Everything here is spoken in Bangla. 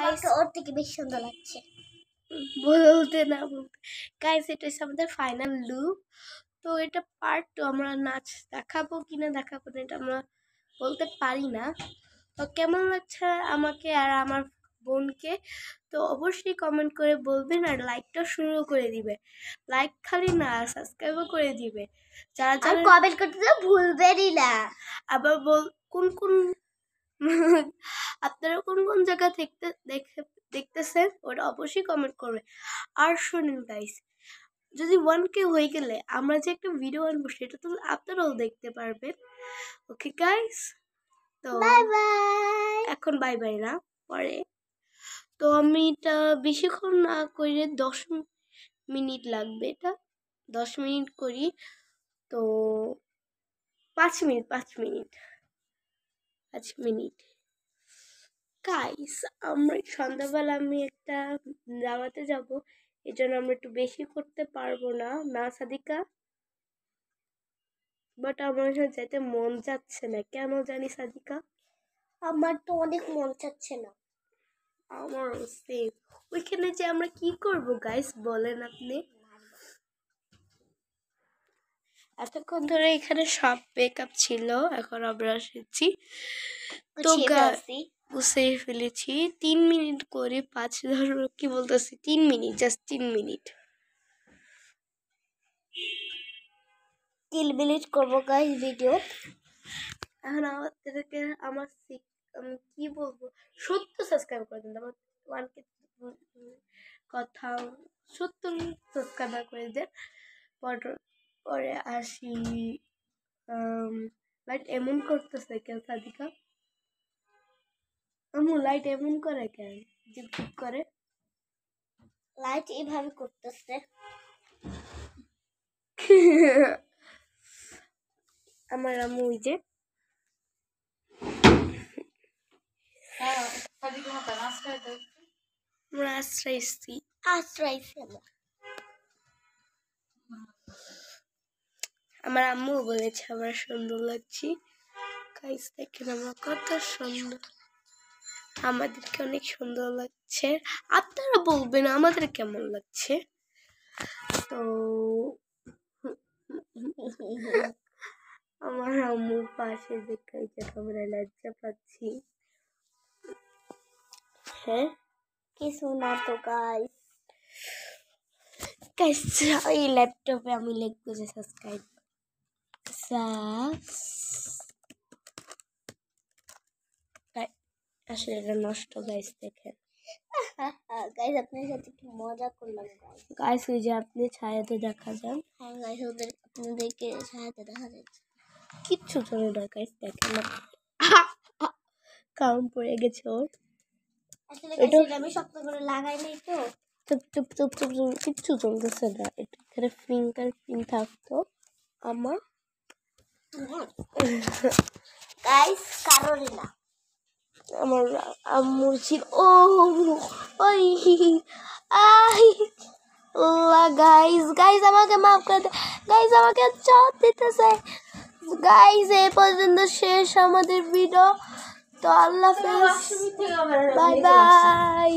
আমাকে ওর থেকে বেশি সুন্দর লাগছে। বলতে না বলতে গাইস, এটা হচ্ছে আমাদের ফাইনাল লুক। তো এটা পার্ট 2, আমরা নাচ দেখাবো কিনা দেখাবো না এটা আমরা বলতে পারি না। তো কেমন লাগছে আমাকে আর আমার বোনকে তো অবশ্যই কমেন্ট করে বলবেন, আর লাইকটা শুরু করে দিবে। লাইক খালি না, সাবস্ক্রাইবও করে দিবে। যারা আর কমেন্ট করতে তো ভুলবেনই না। আবার কোন কোন আপনারা কোন কোন জায়গা দেখতেছেন ওটা অবশ্যই কমেন্ট করবে। আর শুনুন গাইস, যদি 1K হয়ে গেলে আমরা যে একটা ভিডিও আনবো সেটা তো আপনারাও দেখতে পারবেন। ওকে গাইস, তো বাই বাই। এখন বাই বাই না, পরে। তো আমি এটা বেশিক্ষণ না করে 10 মিনিট লাগবে, এটা 10 মিনিট করি। তো 5 মিনিট গাইস, আমরা সন্ধ্যাবেলা আমি একটা দাওয়াতে যাব, এই জন্য আমরা একটু বেশি করতে পারবো না, না সাদিকা? বাট আমার যেতে মন যাচ্ছে না, কেন জানি সাদিকা। আমার তো অনেক মন চাচ্ছে না। আমার সেম। ওইখানে যে আমরা কি করব গাইস বলেন আপনি? এতক্ষণ ধরে এখানে সব মেকআপ ছিল, এখন আমরা এসেছি তো গুছিয়ে ফেলেছি। 3 মিনিট করে 5 ধরো কি বলতেছি, 3 মিনিট, জাস্ট 3 মিনিট। 3 মিনিট করবো গাইস ভিডিও। এখন আমাদেরকে কি বলবো, 70 সাবস্ক্রাইব করে দিন। আমার 1K কথা 70 সাবস্ক্রাইবার করে দেন। পরে আসি। লাইট এমন করতেছে কেন সাদিকা? লাইট এমন করে কেন, জিপ জিপ করে? লাইট এইভাবে করতেছে। আমার আম্মু ওই যে আমরা আশ্রয়ছি। আমার আম্মু বলেছে আমরা সুন্দর লাগছি। গাইস দেখেন আমরা কত সুন্দর, আমাদেরকে অনেক সুন্দর লাগছে। আপনারা বলবেন আমাদের কেমন লাগছে। তো আমার আম্মুর পাশে দেখে আমরা লজ্জা পাচ্ছি। হ্যাঁ, কিছু না তো গাইস। এই ল্যাপটপে আমি লিখবো যে সাবস্ক্রাইব আসলে এটা নষ্ট গাইস, দেখেন গাইস আপনার সাথে কি মজা করলাম গাইস। ওই যে আপনি ছায়াতে দেখা যান। হ্যাঁ গাইস, আপনাদেরকে ছায়াতে দেখা যাচ্ছে। কিচ্ছু চলে না গাইস, দেখেন না কারণ পড়ে গেছে ওর। আসলে গাইস আমি শক্ত করে লাগাই নাই তো। চুপ কিচ্ছু চলতেছে না। এখানে ফিঙ্গারপ্রিন্ট থাকতো আমার গাইস, কারোরই না, আমার আম্মুর ছিল। ওই গাইস আমাকে মাফ করে দে গাইস, আমাকে চাপ দিতেছে গাইস। এই পর্যন্ত শেষ আমাদের ভিডিও। তো আল্লাহ হাফেজ, বাই বাই।